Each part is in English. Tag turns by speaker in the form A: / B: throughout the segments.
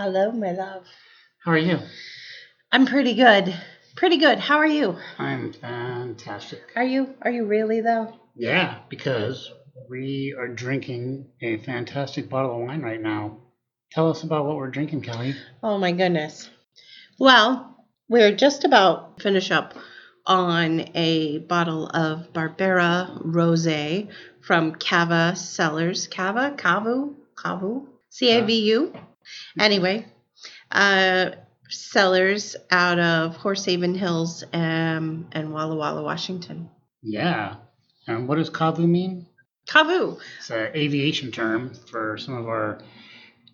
A: Hello, my love.
B: How are you?
A: I'm pretty good. Pretty good. How are you?
B: I'm fantastic.
A: Are you really though?
B: Yeah, because we are drinking a fantastic bottle of wine right now. Tell us about what we're drinking, Kelly.
A: Oh my goodness. Well, we're just about to finish up on a bottle of Barbera Rosé from Cava Cellars. Cavu, Cavu. Anyway, uh, Cellars out of Horsehaven Hills and Walla Walla, Washington.
B: Yeah. And what does kavu mean?
A: Cavu.
B: It's an aviation term for some of our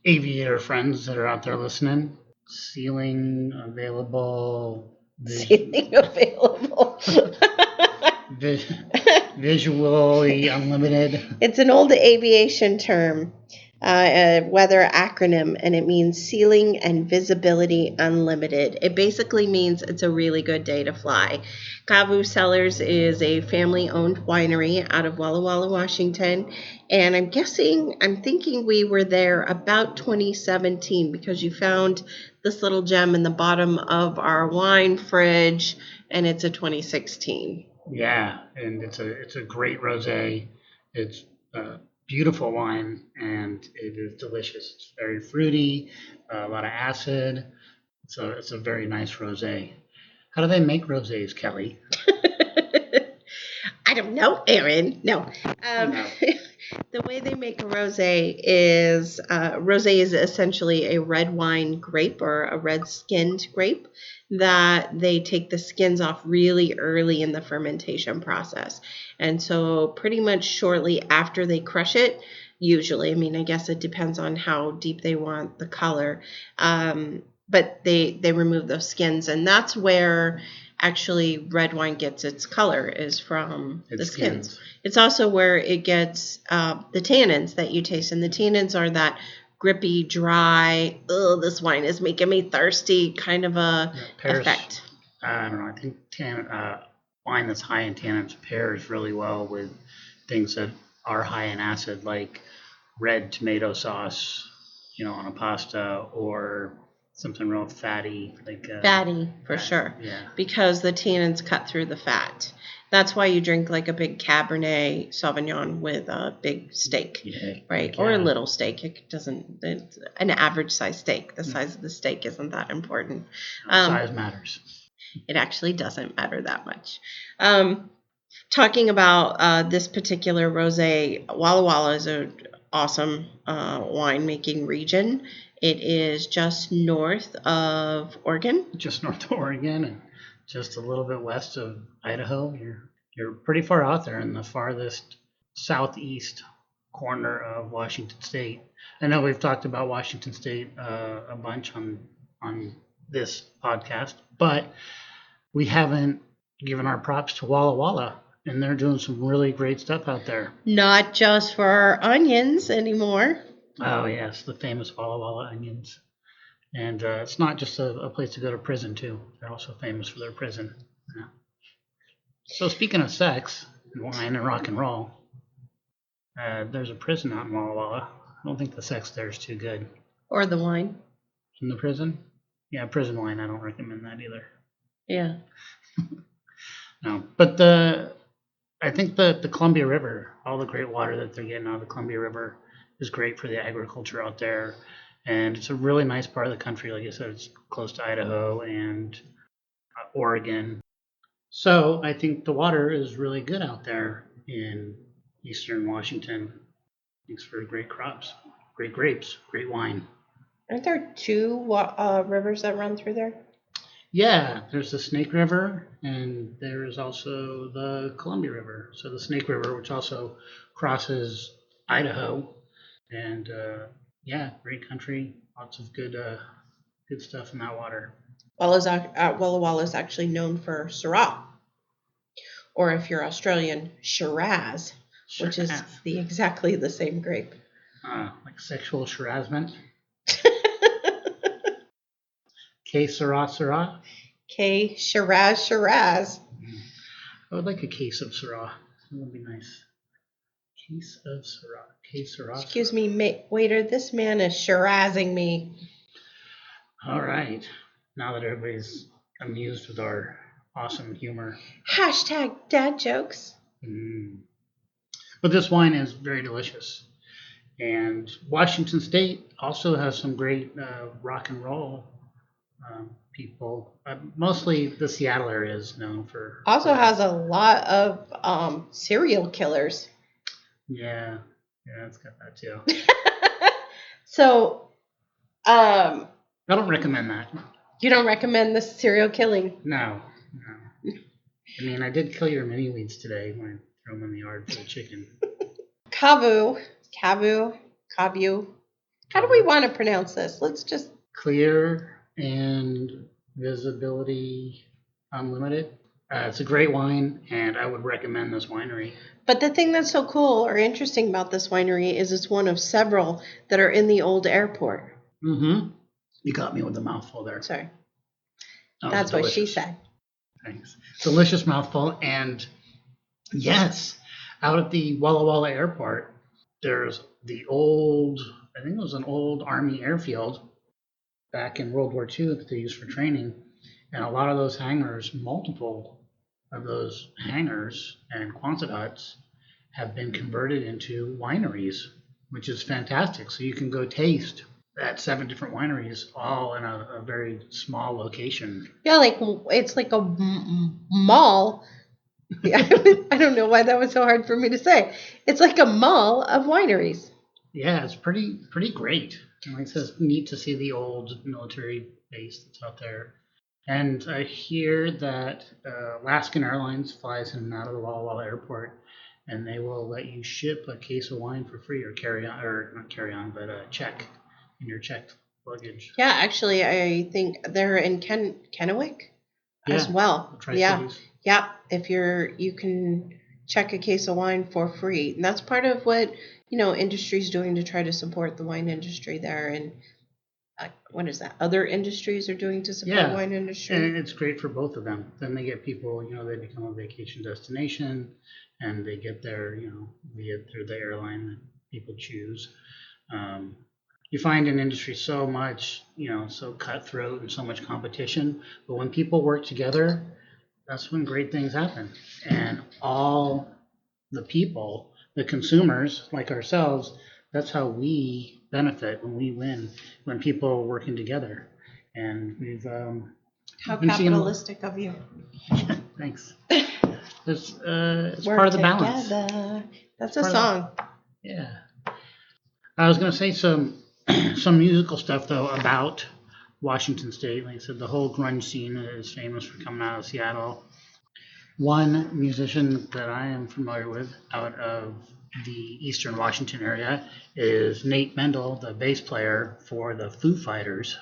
B: aviator friends that are out there listening. Ceiling available.
A: Ceiling available.
B: Visually unlimited.
A: It's an old aviation term, a weather acronym, and it means ceiling and visibility unlimited. It basically means it's a really good day to fly. Cavu Cellars is a family-owned winery out of Walla Walla, Washington, and I'm thinking we were there about 2017 because you found this little gem in the bottom of our wine fridge, and it's a 2016.
B: Yeah, and it's a great rosé. It's a beautiful wine, and it is delicious. It's very fruity, a lot of acid. So it's a very nice rosé. How do they make rosés, Kelly?
A: I don't know, Aaron. No.
B: No.
A: The way they make a rosé is essentially a red wine grape or a red skinned grape that they take the skins off really early in the fermentation process. And so pretty much shortly after they crush it, usually, I mean, I guess it depends on how deep they want the color. But they remove those skins, and that's where actually red wine gets its color is from the skins. It's also where it gets the tannins that you taste, and the tannins are that grippy, dry, this wine is making me thirsty kind of a effect.
B: I don't know. I think wine that's high in tannins pairs really well with things that are high in acid, like red tomato sauce, on a pasta, or something real fatty, like
A: fatty for sure.
B: Yeah,
A: because the tannins cut through the fat. That's why you drink like a big Cabernet Sauvignon with a big steak, right? Yeah. Or a little steak. It's an average size steak. The size of the steak isn't that important.
B: Size matters.
A: It actually doesn't matter that much. Talking about this particular rosé, Walla Walla is an awesome winemaking region. It is just north of Oregon.
B: Just north of Oregon and just a little bit west of Idaho. You're pretty far out there in the farthest southeast corner of Washington State. I know we've talked about Washington State a bunch on this podcast, but we haven't given our props to Walla Walla, and they're doing some really great stuff out there.
A: Not just for our onions anymore.
B: Oh, yes, the famous Walla Walla onions. And it's not just a place to go to prison, too. They're also famous for their prison. Yeah. So speaking of sex and wine and rock and roll, there's a prison out in Walla Walla. I don't think the sex there is too good.
A: Or the wine.
B: In the prison? Yeah, prison wine. I don't recommend that either.
A: Yeah.
B: No, but I think the Columbia River, all the great water that they're getting out of the Columbia River is great for the agriculture out there. And it's a really nice part of the country. Like I said, it's close to Idaho and Oregon. So I think the water is really good out there in eastern Washington. Makes for great crops, great grapes, great wine.
A: Aren't there two rivers that run through there?
B: Yeah, there's the Snake River, and there is also the Columbia River. So the Snake River, which also crosses Idaho, and yeah, great country, lots of good stuff in that water.
A: Walla Walla is actually known for Syrah, or if you're Australian, Shiraz, which is exactly the same grape.
B: Like sexual harassment. K Syrah.
A: K Shiraz.
B: I would like a case of Syrah. That would be nice. Case of Syrah. K Syrah.
A: Excuse me, waiter. This man is Shirazing me.
B: All right. Now that everybody's amused with our awesome humor.
A: Hashtag dad jokes.
B: Mm. But this wine is very delicious. And Washington State also has some great rock and roll people. Mostly the Seattle area is known for.
A: Also has a lot of serial killers.
B: Yeah, it's got that too.
A: So,
B: I don't recommend that.
A: You don't recommend the serial killing?
B: No. I mean, I did kill your mini weeds today when I threw them in the yard for the chicken.
A: Kavu. How do we want to pronounce this? Let's just...
B: Clear and visibility unlimited. It's a great wine, and I would recommend this winery.
A: But the thing that's so cool or interesting about this winery is it's one of several that are in the old airport.
B: Mm-hmm. You got me with the mouthful there.
A: Sorry. That's what she said.
B: Thanks. Delicious mouthful. And yes, out at the Walla Walla airport, there's the old, I think it was an old Army airfield back in World War II that they used for training. And a lot of those hangars, multiple of those hangars and Quonset huts have been converted into wineries, which is fantastic. So you can go taste at 7 different wineries, all in a very small location.
A: Yeah, like it's like a mall. I don't know why that was so hard for me to say. It's like a mall of wineries.
B: Yeah, it's pretty great. And like I said, it's neat to see the old military base that's out there. And I hear that Alaskan Airlines flies in and out of the Walla Walla airport, and they will let you ship a case of wine for free, or carry on, or not carry on, but check in your checked luggage.
A: Yeah, actually, I think they're in Kennewick as well.
B: Tri-Cities.
A: Yeah. If you can check a case of wine for free, and that's part of what industry's doing to try to support the wine industry there. And what is that? Other industries are doing to support wine industry.
B: And it's great for both of them. Then they get people, they become a vacation destination, and they get there, through the airline that people choose. You find in industry so much, so cutthroat and so much competition. But when people work together, that's when great things happen. And all the people, the consumers like ourselves, that's how we benefit when we win, when people are working together. And we've
A: how capitalistic of you.
B: Thanks. It's part of the balance.
A: That's a song.
B: Yeah. I was going to say some musical stuff though about Washington State. Like I said, the whole grunge scene is famous for coming out of Seattle. One musician that I am familiar with out of the Eastern Washington area is Nate Mendel, the bass player for the Foo Fighters.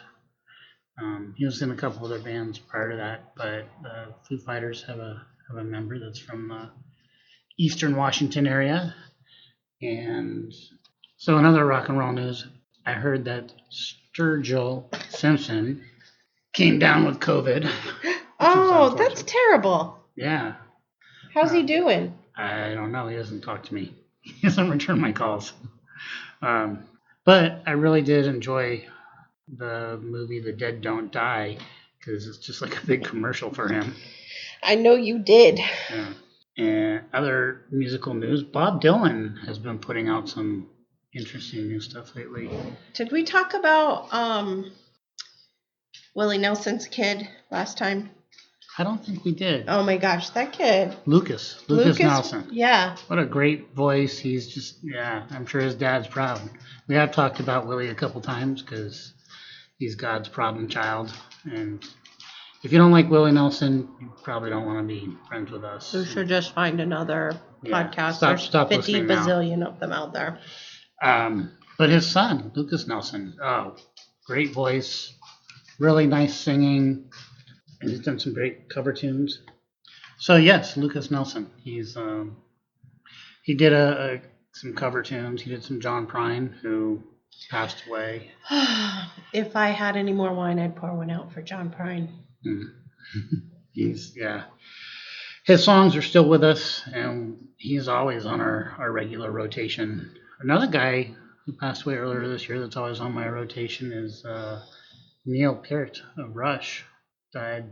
B: He was in a couple other bands prior to that, but the Foo Fighters have a member that's from the Eastern Washington area. And so in other rock and roll news, I heard that Sturgill Simpson came down with COVID.
A: Oh, that's terrible.
B: Yeah.
A: How's he doing?
B: I don't know. He doesn't talk to me. He doesn't return my calls. But I really did enjoy the movie The Dead Don't Die, because it's just like a big commercial for him.
A: I know you did.
B: Yeah. And other musical news, Bob Dylan has been putting out some interesting new stuff lately.
A: Did we talk about Willie Nelson's kid last time?
B: I don't think we did.
A: Oh my gosh, that kid.
B: Lucas Nelson.
A: Yeah.
B: What a great voice. He's just, I'm sure his dad's proud. We have talked about Willie a couple times because he's God's problem child. And if you don't like Willie Nelson, you probably don't want to be friends with us.
A: You should just find another podcast.
B: Stop
A: There's 50
B: listening now.
A: bazillion of them out there.
B: But his son, Lucas Nelson, great voice, really nice singing, and he's done some great cover tunes. So yes, Lucas Nelson, he did some cover tunes. He did some John Prine, who passed away.
A: If I had any more wine, I'd pour one out for John Prine.
B: His songs are still with us, and he's always on our regular rotation. Another guy who passed away earlier this year that's always on my rotation is Neil Peart of Rush died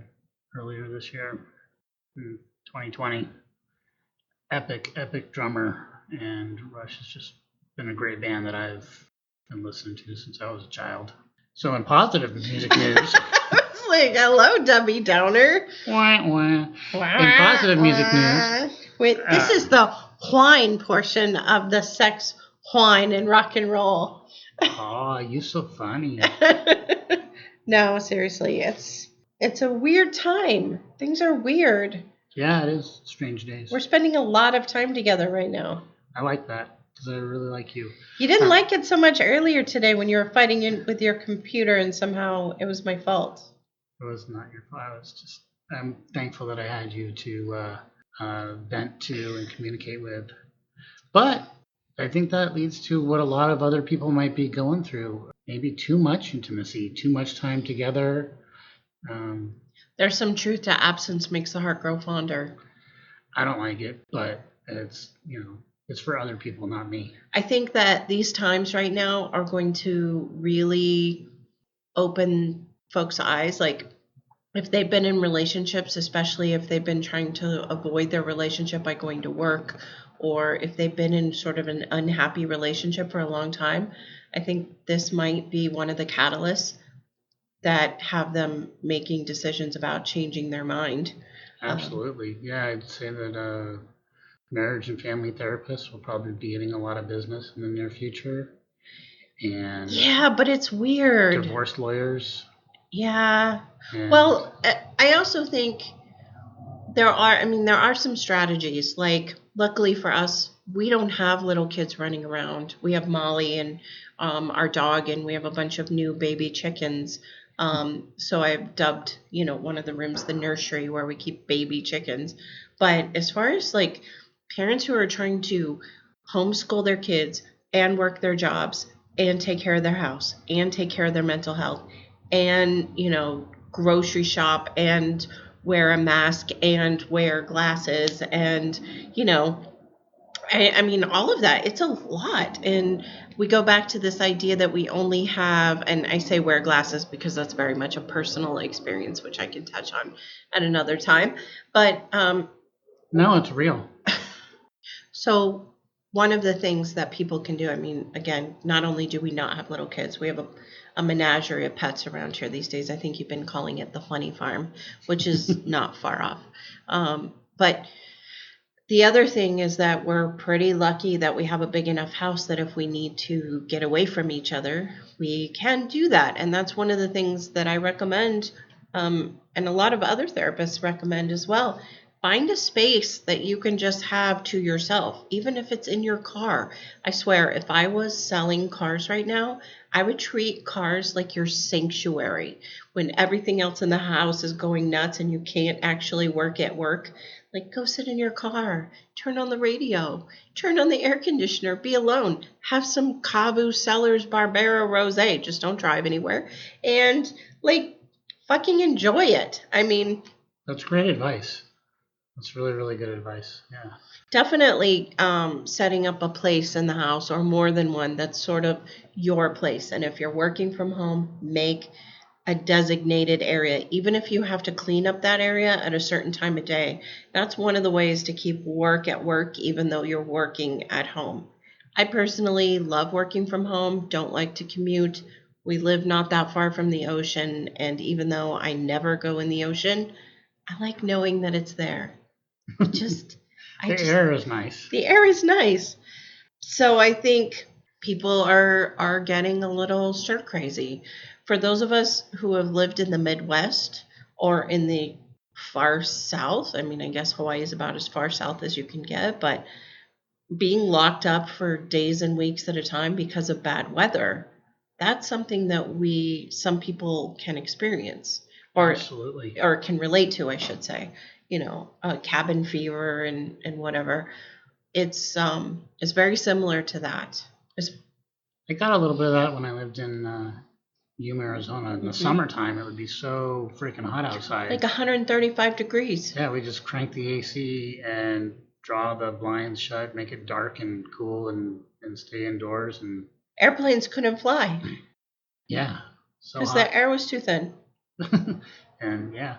B: earlier this year in 2020. Epic drummer, and Rush has just been a great band that I've been listening to since I was a child. So in positive music news,
A: It's like, hello, Debbie Downer.
B: wah, wah. In positive music news,
A: Wait, this is the whine portion of the sex whine and rock and roll.
B: Oh, you so funny.
A: No, seriously, it's a weird time. Things are weird.
B: Yeah, it is strange days.
A: We're spending a lot of time together right now.
B: I like that because I really like you.
A: You didn't like it so much earlier today when you were fighting with your computer, and somehow it was my fault.
B: It was not your fault. I'm thankful that I had you to vent to and communicate with. But I think that leads to what a lot of other people might be going through. Maybe too much intimacy, too much time together.
A: There's some truth to absence makes the heart grow fonder.
B: I don't like it, but it's for other people, not me.
A: I think that these times right now are going to really open folks' eyes. Like, if they've been in relationships, especially if they've been trying to avoid their relationship by going to work, or if they've been in sort of an unhappy relationship for a long time, I think this might be one of the catalysts that have them making decisions about changing their mind.
B: Absolutely. Yeah, I'd say that marriage and family therapists will probably be getting a lot of business in the near future. And
A: yeah, but it's weird.
B: Divorce lawyers.
A: Yeah. Well, I also think there are some strategies. Like, luckily for us, we don't have little kids running around. We have Molly and our dog, and we have a bunch of new baby chickens. So I've dubbed, one of the rooms the nursery where we keep baby chickens. But as far as like parents who are trying to homeschool their kids and work their jobs and take care of their house and take care of their mental health and, grocery shop and wear a mask and wear glasses and, I mean, all of that, it's a lot. And we go back to this idea that we only have, and I say wear glasses because that's very much a personal experience, which I can touch on at another time. But
B: no, it's real.
A: So one of the things that people can do, I mean, again, not only do we not have little kids, we have a menagerie of pets around here these days. I think you've been calling it the funny farm, which is not far off. But the other thing is that we're pretty lucky that we have a big enough house that if we need to get away from each other, we can do that. And that's one of the things that I recommend, and a lot of other therapists recommend as well. Find a space that you can just have to yourself, even if it's in your car. I swear, if I was selling cars right now, I would treat cars like your sanctuary. When everything else in the house is going nuts and you can't actually work at work, like, go sit in your car, turn on the radio, turn on the air conditioner, be alone, have some Cabo Cellars Barbera Rosé, just don't drive anywhere, and, like, fucking enjoy it. I mean,
B: that's great advice. That's really, really good advice. Yeah.
A: Definitely setting up a place in the house or more than one that's sort of your place. And if you're working from home, make a designated area, even if you have to clean up that area at a certain time of day. That's one of the ways to keep work at work, even though you're working at home. I personally love working from home, don't like to commute. We live not that far from the ocean, and even though I never go in the ocean, I like knowing that it's there. The
B: air is nice.
A: The air is nice. So I think people are getting a little stir crazy. For those of us who have lived in the Midwest or in the far south, I mean, I guess Hawaii is about as far south as you can get, but being locked up for days and weeks at a time because of bad weather, that's something that some people can experience or
B: Absolutely.
A: or can relate to, I should say. Cabin fever and whatever. It's very similar to that.
B: I got a little bit of that when I lived in Yuma, Arizona. In the summertime, it would be so freaking hot outside.
A: Like 135 degrees.
B: Yeah, we just crank the AC and draw the blinds shut, make it dark and cool, and stay indoors. And
A: airplanes couldn't fly.
B: Yeah, So
A: Because
B: hot.
A: the air was too thin.
B: And yeah.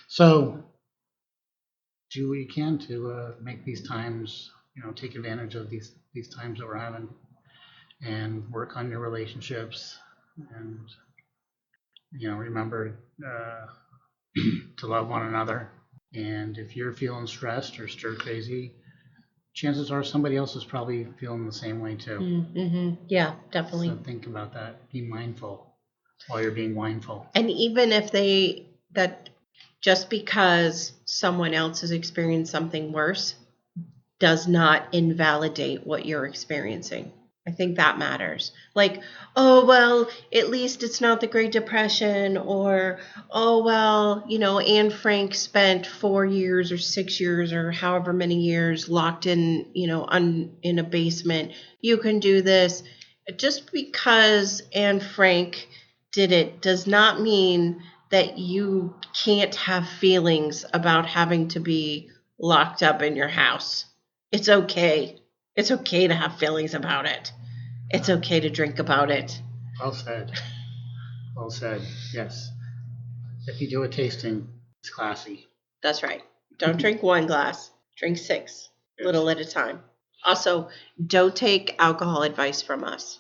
B: So do what you can to make these times, take advantage of these times that we're having, and work on your relationships, and remember to love one another. And if you're feeling stressed or stir crazy, chances are somebody else is probably feeling the same way too.
A: Mm-hmm. Yeah, definitely.
B: So think about that. Be mindful while you're being mindful.
A: And even if that just because someone else has experienced something worse does not invalidate what you're experiencing. I think that matters. Like, oh, well, at least it's not the Great Depression, or, oh, well, Anne Frank spent 4 years or 6 years or however many years locked in, in a basement. You can do this. Just because Anne Frank did it does not mean that you can't have feelings about having to be locked up in your house. It's okay. It's okay to have feelings about it. It's okay to drink about it.
B: Well said. Well said. Yes. If you do a tasting, it's classy.
A: That's right. Don't drink one glass. Drink 6,
B: Yes.
A: little at a time. Also, don't take alcohol advice from us.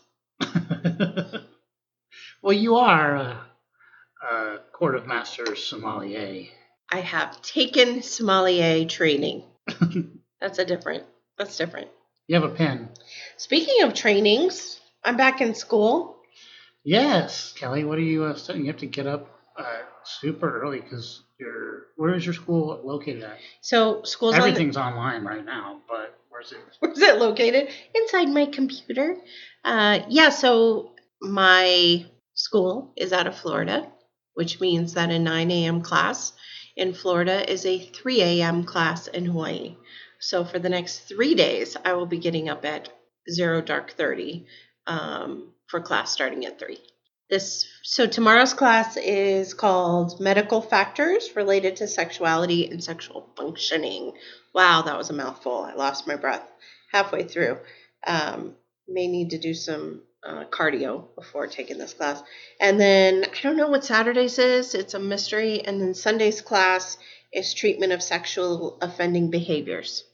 B: Well, you are a court of master sommelier.
A: I have taken sommelier training. That's different.
B: You have a pen.
A: Speaking of trainings, I'm back in school.
B: Yes, Kelly. What are you studying? You have to get up super early because where is your school located at?
A: So school's
B: Everything's online right now, but where's it?
A: Where's it located? Inside my computer. Yeah, so my school is out of Florida, which means that a 9 a.m. class in Florida is a 3 a.m. class in Hawaii. So for the next 3 days, I will be getting up at 0 dark 30 for class starting at 3. So tomorrow's class is called Medical Factors Related to Sexuality and Sexual Functioning. Wow, that was a mouthful. I lost my breath halfway through. May need to do some cardio before taking this class. And then I don't know what Saturdays is. It's a mystery. And then Sunday's class is treatment of sexual offending behaviors.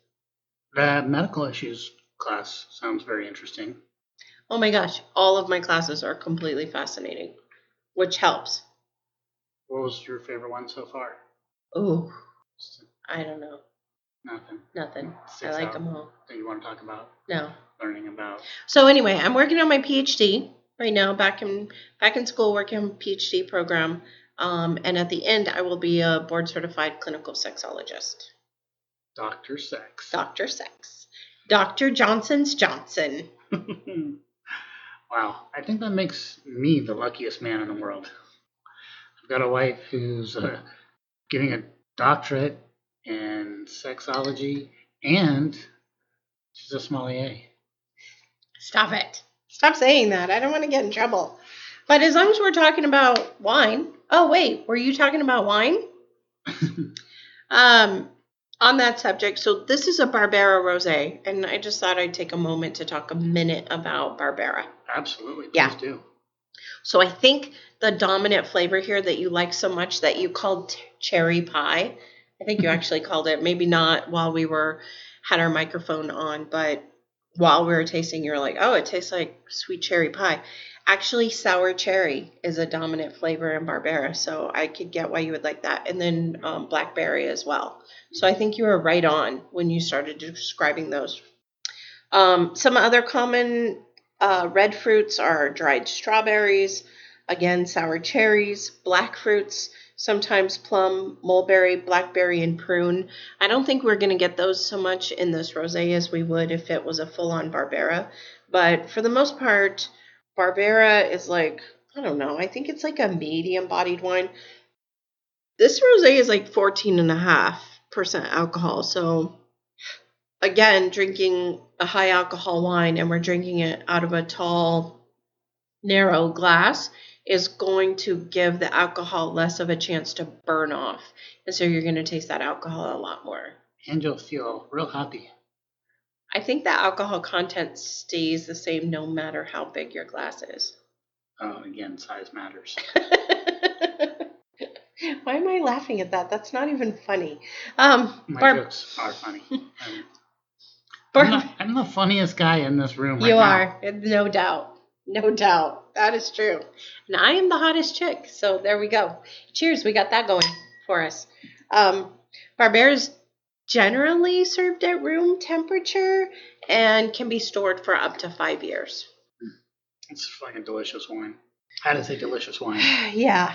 B: The medical issues class sounds very interesting.
A: Oh my gosh, all of my classes are completely fascinating, which helps.
B: What was your favorite one so far?
A: Ooh, I don't know.
B: Nothing.
A: I like them all.
B: That you want to talk about?
A: No.
B: Learning about.
A: So anyway, I'm working on my PhD right now. Back in school, working on a PhD program. And at the end, I will be a board certified clinical sexologist.
B: Dr. Sex.
A: Dr. Sex. Dr. Johnson's Johnson.
B: Wow, I think that makes me the luckiest man in the world. I've got a wife who's getting a doctorate in sexology, and she's a sommelier.
A: Stop it. Stop saying that. I don't want to get in trouble. But as long as we're talking about wine. Oh, wait. Were you talking about wine? On that subject, so this is a Barbera Rosé, and I just thought I'd take a moment to talk a minute about Barbera.
B: Absolutely. Please do.
A: So I think the dominant flavor here that you like so much that you called cherry pie, I think you actually called it, maybe not while we had our microphone on, but while we were tasting, you were like, oh, it tastes like sweet cherry pie. Actually, sour cherry is a dominant flavor in Barbera, so I could get why you would like that. And then blackberry as well. So I think you were right on when you started describing those. Some other common red fruits are dried strawberries, again, sour cherries, black fruits, sometimes plum, mulberry, blackberry, and prune. I don't think we're going to get those so much in this rosé as we would if it was a full-on Barbera. But for the most part, Barbera is like, I don't know, I think it's like a medium-bodied wine. This rosé is like 14.5% alcohol, so again, drinking a high alcohol wine and we're drinking it out of a tall, narrow glass is going to give the alcohol less of a chance to burn off. And so you're going to taste that alcohol a lot more.
B: And you'll feel real happy.
A: I think the alcohol content stays the same no matter how big your glass is.
B: Again, size matters.
A: Why am I laughing at that? That's not even funny.
B: My jokes are funny. I'm the funniest guy in this room right
A: you
B: now.
A: are, no doubt. No doubt. That is true. And I am the hottest chick. So there we go. Cheers. We got that going for us. Barbera's generally served at room temperature and can be stored for up to 5 years.
B: It's fucking delicious wine. That is a delicious wine.
A: Yeah.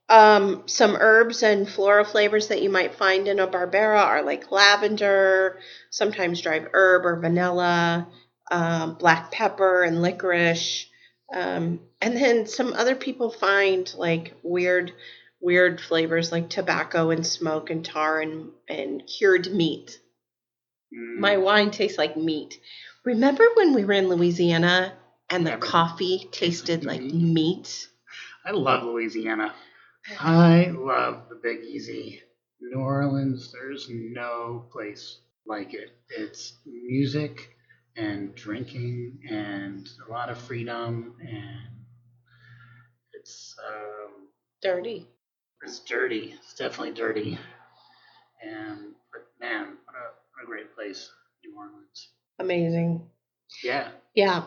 A: Some herbs and floral flavors that you might find in a Barbera are like lavender, sometimes dried herb or vanilla, black pepper and licorice. And then some other people find like weird flavors like tobacco and smoke and tar and cured meat. My wine tastes like meat. Remember when we were in Louisiana and the coffee tasted like meat?
B: I love Louisiana. I love the Big Easy. New Orleans, there's no place like it. It's music and drinking and a lot of freedom, and it's
A: Dirty.
B: it's dirty. It's definitely dirty. But man, what a great place, New Orleans.
A: Amazing.
B: Yeah.
A: Yeah.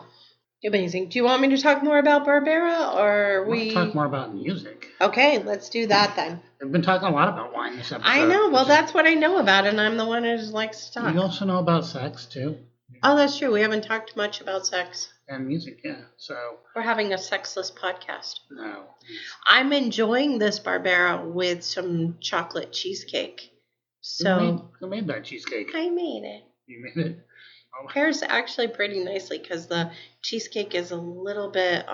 A: Amazing. Do you want me to talk more about Barbera or
B: I want to talk more about music.
A: Okay, let's do that then.
B: I've been talking a lot about wine this episode.
A: I know. Well, that's what I know about, and I'm the one who just likes to talk.
B: You also know about sex, too.
A: Oh, that's true. We haven't talked much about sex.
B: And music, yeah. So
A: we're having a sexless podcast.
B: No.
A: I'm enjoying this Barbera with some chocolate cheesecake. So
B: who made that cheesecake?
A: I made it.
B: You made it?
A: Oh. Pairs actually pretty nicely because the cheesecake is a little bit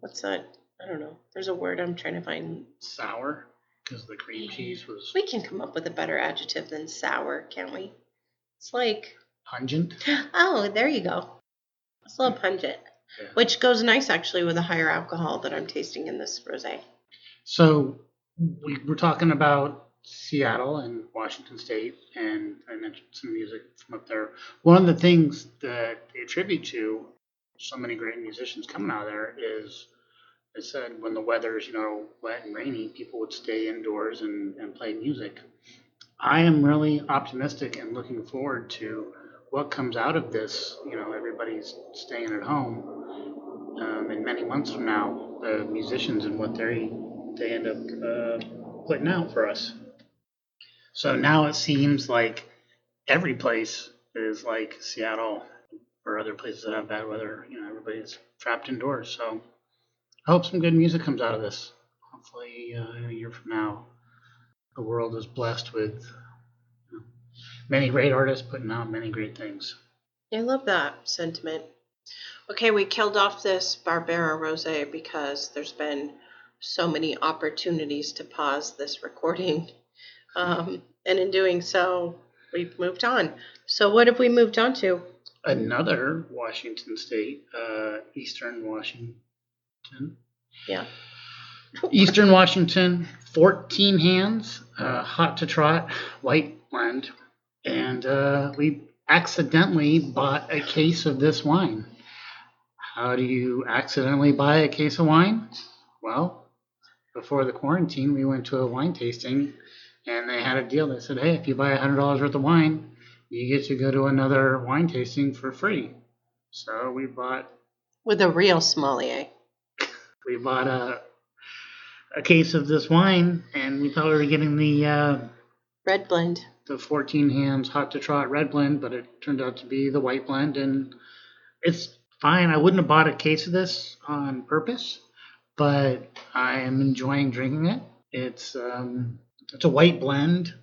A: what's that? I don't know. There's a word I'm trying to find.
B: Sour, because the cream cheese was.
A: We can come up with a better adjective than sour, can't we? It's like
B: pungent.
A: Oh, there you go. It's a little pungent, yeah. Which goes nice actually with a higher alcohol that I'm tasting in this rosé.
B: So we were talking about Seattle and Washington State, and I mentioned some music from up there. One of the things that they attribute to so many great musicians coming out of there is, they said when the weather's, wet and rainy, people would stay indoors and play music. I am really optimistic and looking forward to what comes out of this. Everybody's staying at home. In many months from now, the musicians and what they end up putting out for us. So now it seems like every place is like Seattle or other places that have bad weather. Everybody's trapped indoors. So I hope some good music comes out of this. Hopefully, a year from now, the world is blessed with many great artists putting out many great things.
A: I love that sentiment. Okay, we killed off this Barbera Rosé because there's been so many opportunities to pause this recording. And in doing so, we've moved on. So what have we moved on to?
B: Another Washington State, Eastern Washington.
A: Yeah.
B: Eastern Washington, 14 hands, hot to trot, white blend. And we accidentally bought a case of this wine. How do you accidentally buy a case of wine? Well, before the quarantine, we went to a wine tasting, and they had a deal. They said, hey, if you buy $100 worth of wine, you get to go to another wine tasting for free. So we bought...
A: With a real sommelier.
B: We bought a case of this wine, and we thought we were getting the...
A: red blend.
B: The 14 hands hot to trot red blend, but it turned out to be the white blend, and it's fine. I wouldn't have bought a case of this on purpose, but I am enjoying drinking it. It's a white blend,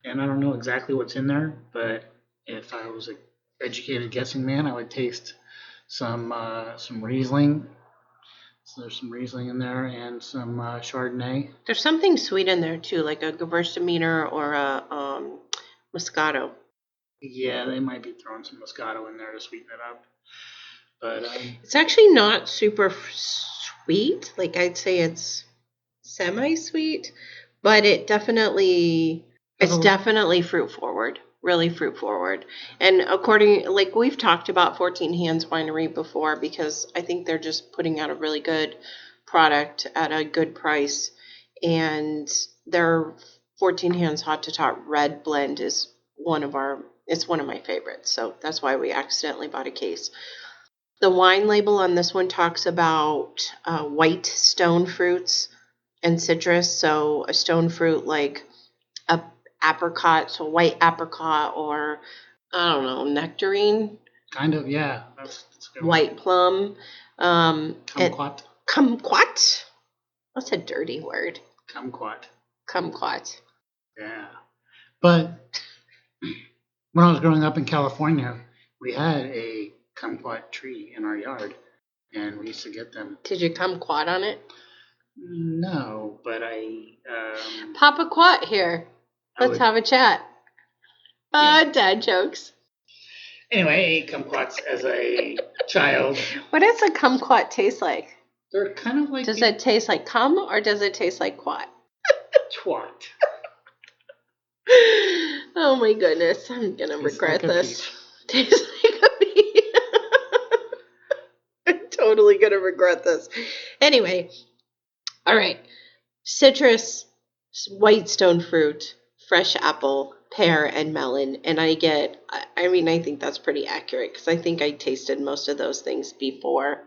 B: and I don't know exactly what's in there, but if I was an educated guessing man, I would taste some Riesling. So there's some Riesling in there and some Chardonnay. There's
A: something sweet in there too, like a Gewürztraminer or a Moscato.
B: Yeah, they might be throwing some Moscato in there to sweeten it up. But
A: it's actually not super sweet. Like I'd say it's semi-sweet, but it's definitely fruit forward. really fruit forward. And like we've talked about 14 Hands Winery before, because I think they're just putting out a really good product at a good price. And their 14 Hands Hot to Tot Red blend is it's one of my favorites. So that's why we accidentally bought a case. The wine label on this one talks about white stone fruits and citrus. So a stone fruit like a apricot, so white apricot, or I don't know, nectarine,
B: Kind of, yeah. That's a good
A: white plum,
B: Kumquat.
A: kumquat. That's a dirty word.
B: Kumquat.
A: Kumquat.
B: Yeah. But when I was growing up in California, we had a kumquat tree in our yard, and we used to get them.
A: Did you kumquat on it?
B: No, but
A: Pop a quat here. Let's have a chat. Dad jokes.
B: Anyway, I ate kumquats as a child.
A: What does a kumquat taste like?
B: They're kind of like.
A: Does it taste like cum or does it taste like quat?
B: Twat.
A: Oh my goodness, I'm gonna regret
B: like
A: this. Tastes like a peach. I'm totally gonna regret this. Anyway, all right. Citrus, white stone fruit, fresh apple, pear, and melon. And I think that's pretty accurate because I think I tasted most of those things before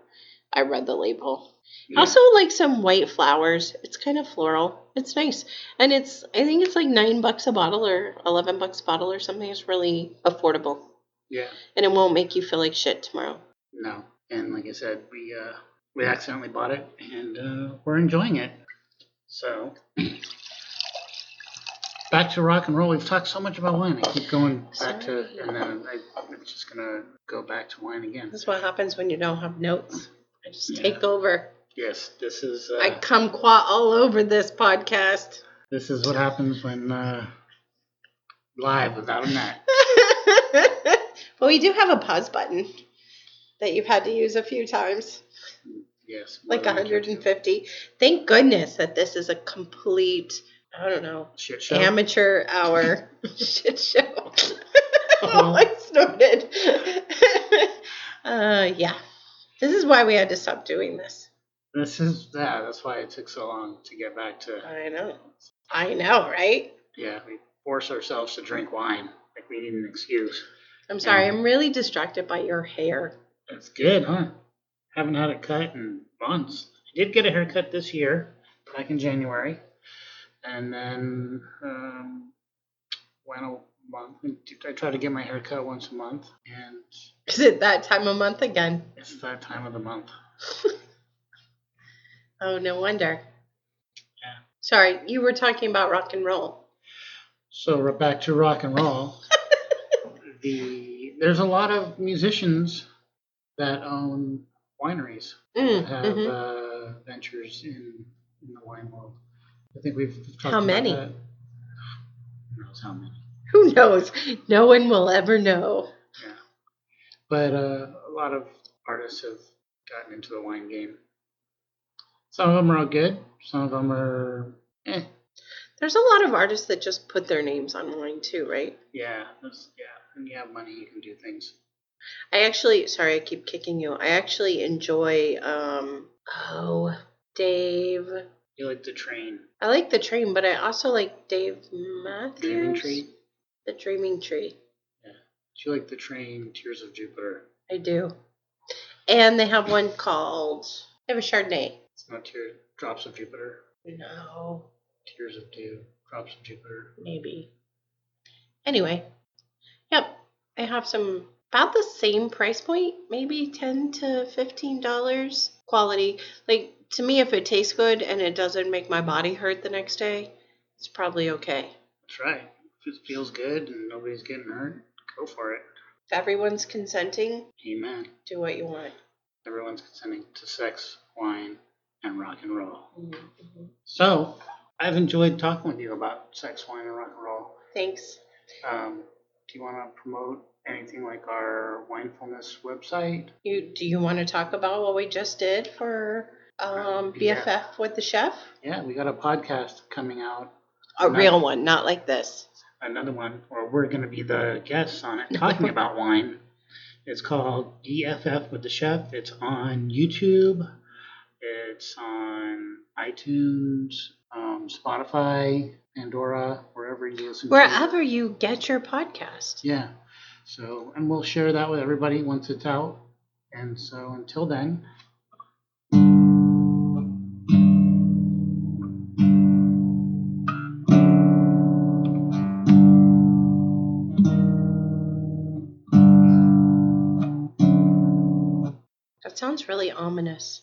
A: I read the label. Yeah. Also, like some white flowers. It's kind of floral. It's nice. And I think it's like $9 a bottle or $11 a bottle or something. It's really affordable.
B: Yeah.
A: And it won't make you feel like shit tomorrow.
B: No. And like I said, we accidentally bought it and we're enjoying it. So, back to rock and roll. We've talked so much about wine. I keep going back to, and then I'm just going to go back to wine again.
A: That's what happens when you don't have notes. I just take over.
B: Yes, this is...
A: I kumquat all over this podcast.
B: This is what happens when live without a net.
A: Well, we do have a pause button that you've had to use a few times.
B: Yes.
A: Like 150. Thank goodness that this is a complete, I don't know,
B: shit show?
A: Amateur hour shit show. Oh, I snorted. Yeah. This is why we had to stop doing this.
B: That's why it took so long to get back to.
A: I know, right?
B: Yeah, we force ourselves to drink wine. Like we need an excuse.
A: I'm sorry, I'm really distracted by your hair.
B: That's good, huh? Haven't had it cut in months. I did get a haircut this year, back in January. And then went a month. I try to get my hair cut once a month. And
A: is it that time of month again?
B: It's that time of the month.
A: Oh, no wonder.
B: Yeah.
A: Sorry, you were talking about rock and roll.
B: So we're back to rock and roll. There's a lot of musicians that own wineries that have ventures in the wine world. I think we've talked
A: how
B: about
A: many?
B: That. Who knows how many? Who
A: knows? No one will ever know.
B: Yeah. But a lot of artists have gotten into the wine game. Some of them are all good. Some of them are
A: There's a lot of artists that just put their names on wine too, right?
B: Yeah. When you have money, you can do things.
A: Sorry, I keep kicking you. I actually enjoy, Dave.
B: You like The Train.
A: I like The Train, but I also like Dave Matthews.
B: Dreaming Tree?
A: The Dreaming Tree.
B: Yeah. Do you like The Train, Tears of Jupiter?
A: I do. And they have one called, they have a Chardonnay.
B: It's not Drops of Jupiter?
A: No.
B: Tears of Dew, Drops of Jupiter.
A: Maybe. Anyway. Yep. They have some about the same price point, maybe $10 to $15 quality. Like, to me, if it tastes good and it doesn't make my body hurt the next day, it's probably okay.
B: That's right. If it feels good and nobody's getting hurt, go for it.
A: If everyone's consenting,
B: amen.
A: Do what you want.
B: Everyone's consenting to sex, wine, and rock and roll.
A: Mm-hmm.
B: So, I've enjoyed talking with you about sex, wine, and rock and roll.
A: Thanks.
B: Do you want to promote anything like our Winefulness website?
A: Do you want to talk about what we just did for BFF with the Chef?
B: Yeah, we got a podcast coming out.
A: A real one, not like this.
B: another one, or we're going to be the guests on it, talking about wine. It's called EFF with the Chef. It's on YouTube. It's on iTunes, Spotify, Pandora, wherever you listen to it.
A: Wherever you get your podcast.
B: Yeah. So, and we'll share that with everybody once it's out. And so until then.
A: That sounds really ominous.